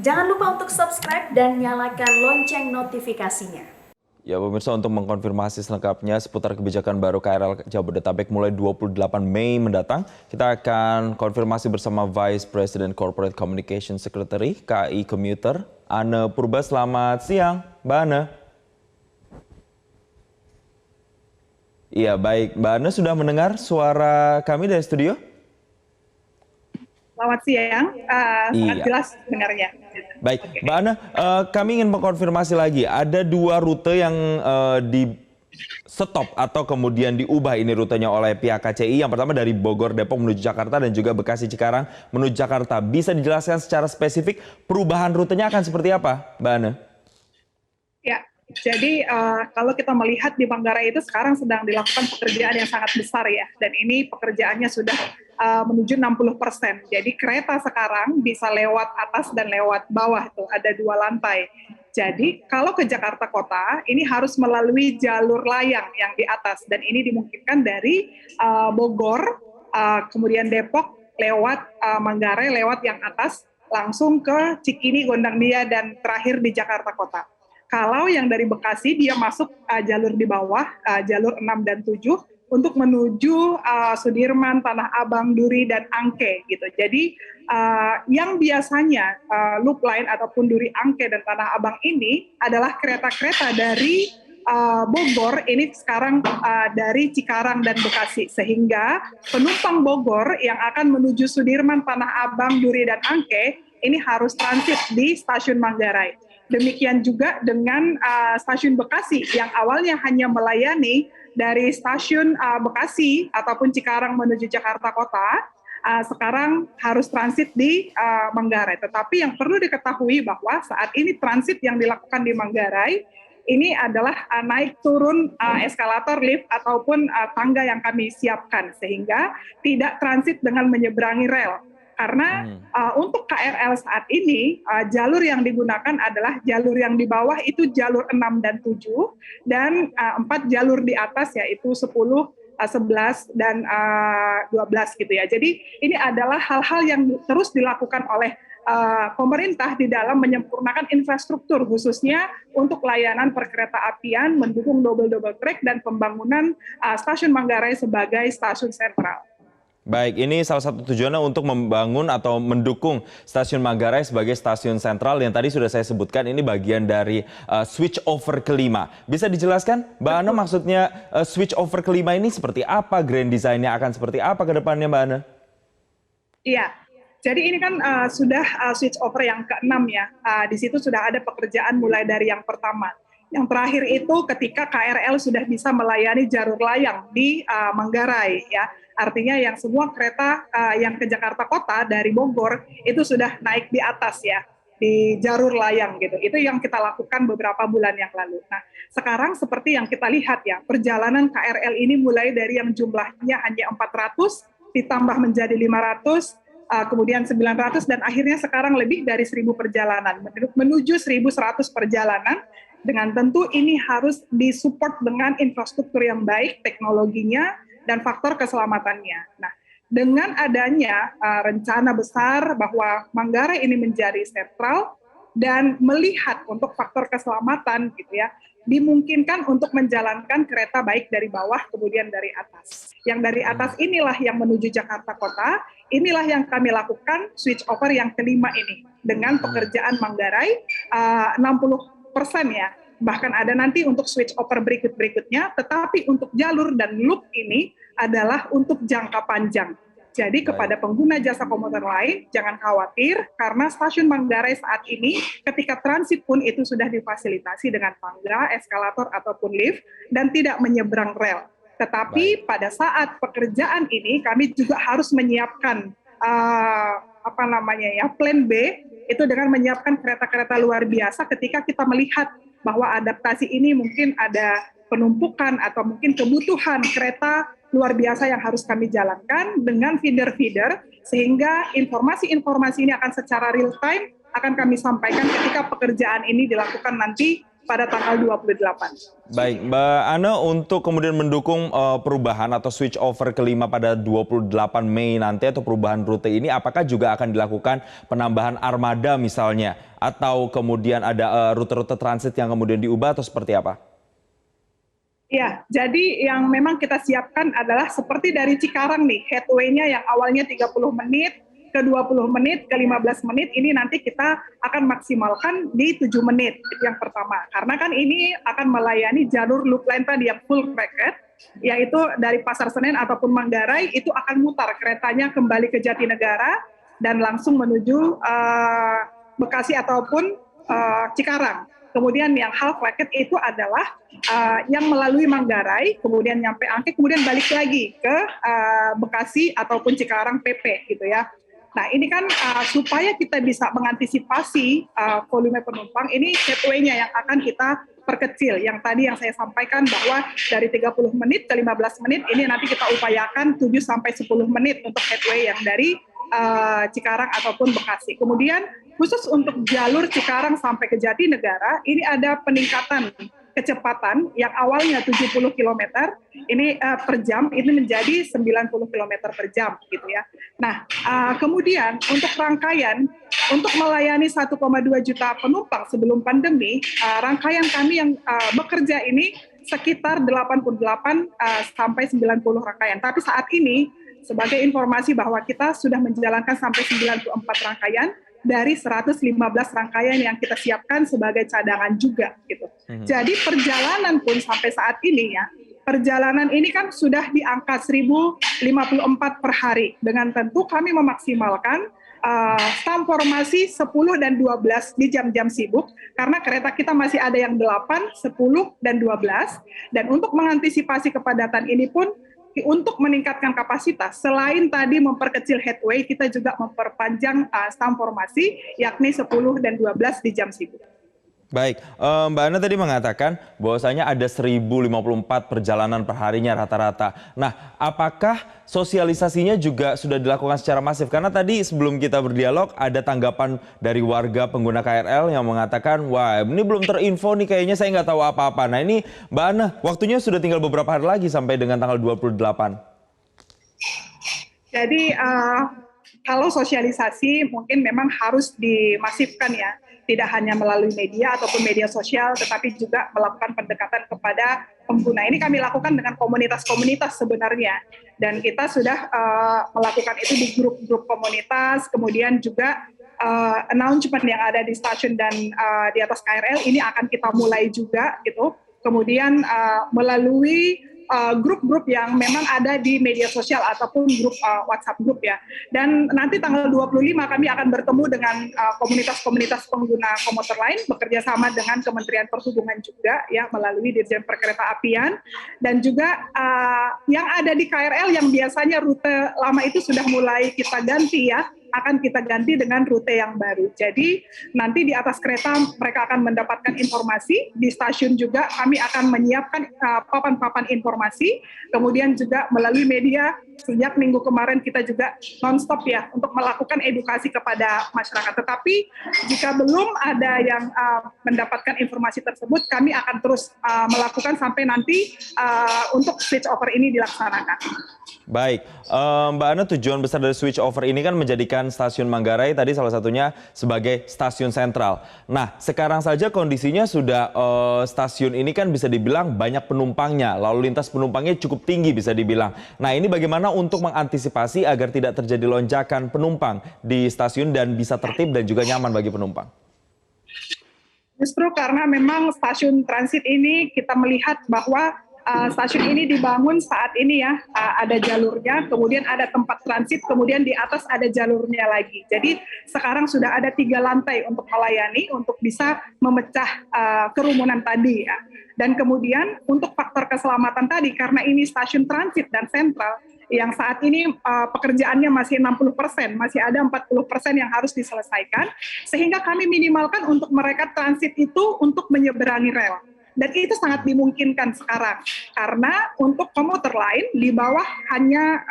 Jangan lupa untuk subscribe dan nyalakan lonceng notifikasinya. Ya pemirsa, untuk mengkonfirmasi selengkapnya seputar kebijakan baru KRL Jabodetabek mulai 28 Mei mendatang, kita akan konfirmasi bersama Vice President Corporate Communication Secretary KAI Komuter, Ane Purba. Selamat siang, Mbak Ane. Iya baik, Mbak Ane sudah mendengar suara kami dari studio? Selamat siang, sangat Iya. jelas dengarnya. Baik, Mbak Ana, kami ingin mengkonfirmasi lagi, ada dua rute yang di stop atau kemudian diubah ini rutenya oleh pihak KCI. Yang pertama dari Bogor Depok menuju Jakarta dan juga Bekasi Cikarang menuju Jakarta. Bisa dijelaskan secara spesifik perubahan rutenya akan seperti apa, Mbak Ana? Ya, jadi kalau kita melihat di Manggarai itu sekarang sedang dilakukan pekerjaan yang sangat besar ya, dan ini pekerjaannya sudah menuju 60%. Jadi kereta sekarang bisa lewat atas dan lewat bawah, tuh ada 2 lantai. Jadi kalau ke Jakarta Kota ini harus melalui jalur layang yang di atas, dan ini dimungkinkan dari Bogor, kemudian Depok lewat Manggarai lewat yang atas langsung ke Cikini, Gondangdia, dan terakhir di Jakarta Kota. Kalau yang dari Bekasi dia masuk jalur di bawah, jalur 6 dan 7 untuk menuju Sudirman, Tanah Abang, Duri, dan Angke gitu. Jadi yang biasanya loop line ataupun Duri, Angke, dan Tanah Abang ini adalah kereta-kereta dari Bogor, ini sekarang dari Cikarang dan Bekasi, sehingga penumpang Bogor yang akan menuju Sudirman, Tanah Abang, Duri, dan Angke ini harus transit di stasiun Manggarai. Demikian juga dengan stasiun Bekasi yang awalnya hanya melayani dari stasiun Bekasi ataupun Cikarang menuju Jakarta Kota, sekarang harus transit di Manggarai. Tetapi yang perlu diketahui bahwa saat ini transit yang dilakukan di Manggarai ini adalah naik turun eskalator, lift, ataupun tangga yang kami siapkan, sehingga tidak transit dengan menyeberangi rel. Karena untuk KRL saat ini, jalur yang digunakan adalah jalur yang di bawah itu jalur 6 dan 7, dan 4 jalur di atas yaitu 10, 11, dan 12 gitu ya. Jadi ini adalah hal-hal yang terus dilakukan oleh pemerintah di dalam menyempurnakan infrastruktur, khususnya untuk layanan perkereta-apian, mendukung double track, dan pembangunan stasiun Manggarai sebagai stasiun sentral. Baik, ini salah satu tujuannya untuk membangun atau mendukung stasiun Manggarai sebagai stasiun sentral yang tadi sudah saya sebutkan, ini bagian dari switch over kelima. Bisa dijelaskan, Mbak Ana, maksudnya switch over kelima ini seperti apa, grand design-nya akan seperti apa ke depannya, Mbak Ana? Iya, jadi ini kan sudah switch over yang ke-6 ya. Di situ sudah ada pekerjaan mulai dari yang pertama. Yang terakhir itu ketika KRL sudah bisa melayani jalur layang di Manggarai ya. Artinya yang semua kereta yang ke Jakarta Kota dari Bogor itu sudah naik di atas ya, di jalur layang gitu. Itu yang kita lakukan beberapa bulan yang lalu. Nah, sekarang seperti yang kita lihat ya, perjalanan KRL ini mulai dari yang jumlahnya hanya 400 ditambah menjadi 500, kemudian 900, dan akhirnya sekarang lebih dari 1.000 perjalanan, menuju 1.100 perjalanan. Dengan tentu ini harus disupport dengan infrastruktur yang baik, teknologinya, dan faktor keselamatannya. Nah, dengan adanya rencana besar bahwa Manggarai ini menjadi sentral dan melihat untuk faktor keselamatan gitu ya, dimungkinkan untuk menjalankan kereta baik dari bawah kemudian dari atas. Yang dari atas inilah yang menuju Jakarta Kota, inilah yang kami lakukan switch over yang kelima ini dengan pekerjaan Manggarai 60% ya. Bahkan ada nanti untuk switch over berikutnya, tetapi untuk jalur dan loop ini adalah untuk jangka panjang. Jadi kepada pengguna jasa komuter lain, jangan khawatir, karena stasiun Manggarai saat ini ketika transit pun itu sudah difasilitasi dengan tangga, eskalator, ataupun lift, dan tidak menyeberang rel. Tetapi pada saat pekerjaan ini, kami juga harus menyiapkan plan B, itu dengan menyiapkan kereta-kereta luar biasa ketika kita melihat bahwa adaptasi ini mungkin ada penumpukan atau mungkin kebutuhan kereta luar biasa yang harus kami jalankan dengan feeder-feeder, sehingga informasi-informasi ini akan secara real time akan kami sampaikan ketika pekerjaan ini dilakukan nanti pada tanggal 28. Baik, Mbak Ana, untuk kemudian mendukung perubahan atau switch over kelima pada 28 Mei nanti atau perubahan rute ini, apakah juga akan dilakukan penambahan armada misalnya? Atau kemudian ada rute-rute transit yang kemudian diubah atau seperti apa? Ya, jadi yang memang kita siapkan adalah seperti dari Cikarang nih, headway-nya yang awalnya 30 menit, ke 20 menit, ke 15 menit, ini nanti kita akan maksimalkan di 7 menit, itu yang pertama. Karena kan ini akan melayani jalur loop line tadi yang full packet, yaitu dari Pasar Senen ataupun Manggarai, itu akan mutar keretanya kembali ke Jatinegara, dan langsung menuju Bekasi ataupun Cikarang. Kemudian yang half packet itu adalah yang melalui Manggarai, kemudian nyampe Angke, kemudian balik lagi ke Bekasi ataupun Cikarang PP gitu ya. Nah ini kan supaya kita bisa mengantisipasi volume penumpang, ini headway-nya yang akan kita perkecil. Yang tadi yang saya sampaikan bahwa dari 30 menit ke 15 menit, ini nanti kita upayakan 7-10 menit untuk headway yang dari Cikarang ataupun Bekasi. Kemudian khusus untuk jalur Cikarang sampai ke Jatinegara, ini ada peningkatan kecepatan yang awalnya 70 km ini per jam, ini menjadi 90 km per jam gitu ya. Nah, kemudian untuk rangkaian, untuk melayani 1,2 juta penumpang sebelum pandemi, rangkaian kami yang bekerja ini sekitar 88 sampai 90 rangkaian. Tapi saat ini, sebagai informasi bahwa kita sudah menjalankan sampai 94 rangkaian, dari 115 rangkaian yang kita siapkan sebagai cadangan juga gitu. Jadi perjalanan pun sampai saat ini ya, perjalanan ini kan sudah di angka 1054 per hari. Dengan tentu kami memaksimalkan stam formasi 10 dan 12 di jam-jam sibuk, karena kereta kita masih ada yang 8, 10, dan 12. Dan untuk mengantisipasi kepadatan ini pun, untuk meningkatkan kapasitas, selain tadi memperkecil headway, kita juga memperpanjang stam formasi, yakni 10 dan 12 di jam sibuk. Baik, Mbak Ana tadi mengatakan bahwasanya ada 1054 perjalanan per harinya rata-rata. Nah, apakah sosialisasinya juga sudah dilakukan secara masif? Karena tadi sebelum kita berdialog ada tanggapan dari warga pengguna KRL yang mengatakan, wah ini belum terinfo nih, kayaknya saya nggak tahu apa-apa. Nah ini Mbak Ana, waktunya sudah tinggal beberapa hari lagi sampai dengan tanggal 28. Jadi kalau sosialisasi mungkin memang harus dimasifkan ya. Tidak hanya melalui media ataupun media sosial, tetapi juga melakukan pendekatan kepada pengguna. Ini kami lakukan dengan komunitas-komunitas sebenarnya. Dan kita sudah melakukan itu di grup-grup komunitas, kemudian juga announcement yang ada di stasiun dan di atas KRL, ini akan kita mulai juga gitu. Kemudian melalui grup-grup yang memang ada di media sosial ataupun grup WhatsApp grup ya. Dan nanti tanggal 25 kami akan bertemu dengan komunitas-komunitas pengguna komuter lain, bekerja sama dengan Kementerian Perhubungan juga ya, melalui Dirjen Perkeretaapian, dan juga yang ada di KRL yang biasanya rute lama itu sudah mulai kita ganti ya, akan kita ganti dengan rute yang baru. Jadi nanti di atas kereta mereka akan mendapatkan informasi, di stasiun juga kami akan menyiapkan papan-papan informasi, kemudian juga melalui media, sejak minggu kemarin kita juga non-stop ya untuk melakukan edukasi kepada masyarakat. Tetapi jika belum ada yang mendapatkan informasi tersebut, kami akan terus melakukan sampai nanti untuk switch over ini dilaksanakan. Baik, Mbak Ana, tujuan besar dari switch over ini kan menjadikan stasiun Manggarai tadi salah satunya sebagai stasiun sentral. Nah, sekarang saja kondisinya sudah stasiun ini kan bisa dibilang banyak penumpangnya, lalu lintas penumpangnya cukup tinggi bisa dibilang. Nah, ini bagaimana untuk mengantisipasi agar tidak terjadi lonjakan penumpang di stasiun dan bisa tertib dan juga nyaman bagi penumpang? Justru karena memang stasiun transit ini kita melihat bahwa stasiun ini dibangun saat ini ya, ada jalurnya, kemudian ada tempat transit, kemudian di atas ada jalurnya lagi. Jadi sekarang sudah ada 3 lantai untuk melayani, untuk bisa memecah kerumunan tadi ya. Dan kemudian untuk faktor keselamatan tadi, karena ini stasiun transit dan sentral, yang saat ini pekerjaannya masih 60%, masih ada 40% yang harus diselesaikan, sehingga kami minimalkan untuk mereka transit itu untuk menyeberangi rel. Dan itu sangat dimungkinkan sekarang, karena untuk komuter lain di bawah hanya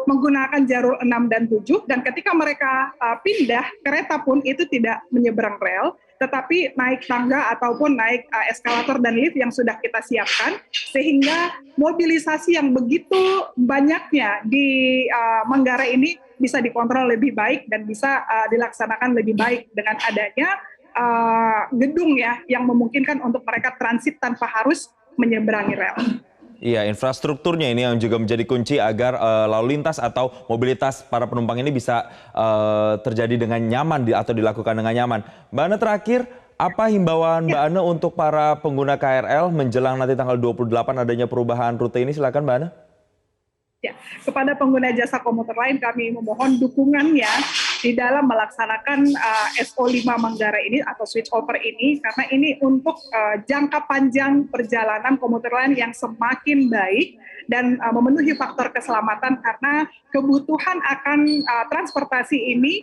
menggunakan jalur 6 dan 7, dan ketika mereka pindah, kereta pun itu tidak menyeberang rel, tetapi naik tangga ataupun naik eskalator dan lift yang sudah kita siapkan, sehingga mobilisasi yang begitu banyaknya di Manggarai ini bisa dikontrol lebih baik dan bisa dilaksanakan lebih baik dengan adanya gedung ya yang memungkinkan untuk mereka transit tanpa harus menyeberangi rel. Iya, infrastrukturnya ini yang juga menjadi kunci agar lalu lintas atau mobilitas para penumpang ini bisa terjadi dengan nyaman atau dilakukan dengan nyaman. Mbak Ana, terakhir, apa himbauan Mbak Ana untuk para pengguna KRL menjelang nanti tanggal 28 adanya perubahan rute ini? Silakan Mbak Ana. Ya, kepada pengguna jasa komuter lain kami memohon dukungannya di dalam melaksanakan SO5 Manggarai ini atau switch over ini, karena ini untuk jangka panjang perjalanan komuter lain yang semakin baik dan memenuhi faktor keselamatan, karena kebutuhan akan transportasi ini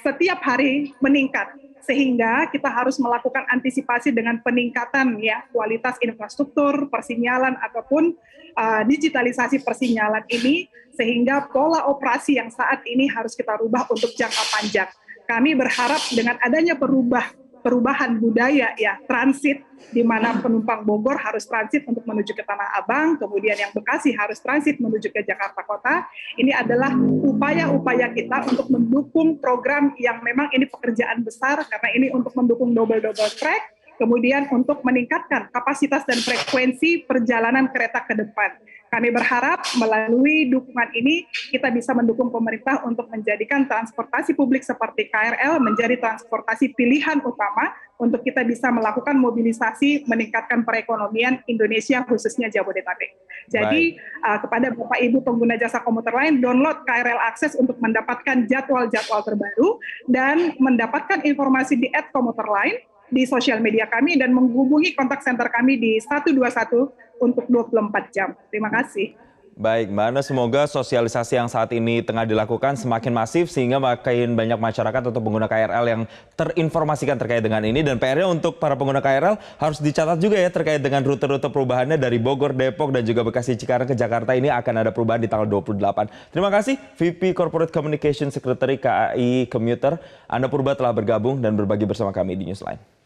setiap hari meningkat, sehingga kita harus melakukan antisipasi dengan peningkatan ya kualitas infrastruktur, persinyalan ataupun digitalisasi persinyalan ini, sehingga pola operasi yang saat ini harus kita rubah untuk jangka panjang. Kami berharap dengan adanya perubahan budaya ya transit, di mana penumpang Bogor harus transit untuk menuju ke Tanah Abang, kemudian yang Bekasi harus transit menuju ke Jakarta Kota. Ini adalah upaya-upaya kita untuk mendukung program yang memang ini pekerjaan besar, karena ini untuk mendukung double-double track, kemudian untuk meningkatkan kapasitas dan frekuensi perjalanan kereta ke depan. Kami berharap melalui dukungan ini kita bisa mendukung pemerintah untuk menjadikan transportasi publik seperti KRL menjadi transportasi pilihan utama untuk kita bisa melakukan mobilisasi meningkatkan perekonomian Indonesia khususnya Jabodetabek. Jadi kepada Bapak Ibu pengguna jasa komuter lain, download KRL Akses untuk mendapatkan jadwal-jadwal terbaru dan mendapatkan informasi di @komuterline di sosial media kami dan menghubungi kontak center kami di 121 untuk 24 jam. Terima kasih. Baik, Mbak Ana, semoga sosialisasi yang saat ini tengah dilakukan semakin masif sehingga makin banyak masyarakat atau pengguna KRL yang terinformasikan terkait dengan ini. Dan PR-nya untuk para pengguna KRL harus dicatat juga ya terkait dengan rute-rute perubahannya dari Bogor, Depok, dan juga Bekasi, Cikarang ke Jakarta. Ini akan ada perubahan di tanggal 28. Terima kasih VP Corporate Communication Secretary KAI Commuter, Ana Purba telah bergabung dan berbagi bersama kami di Newsline.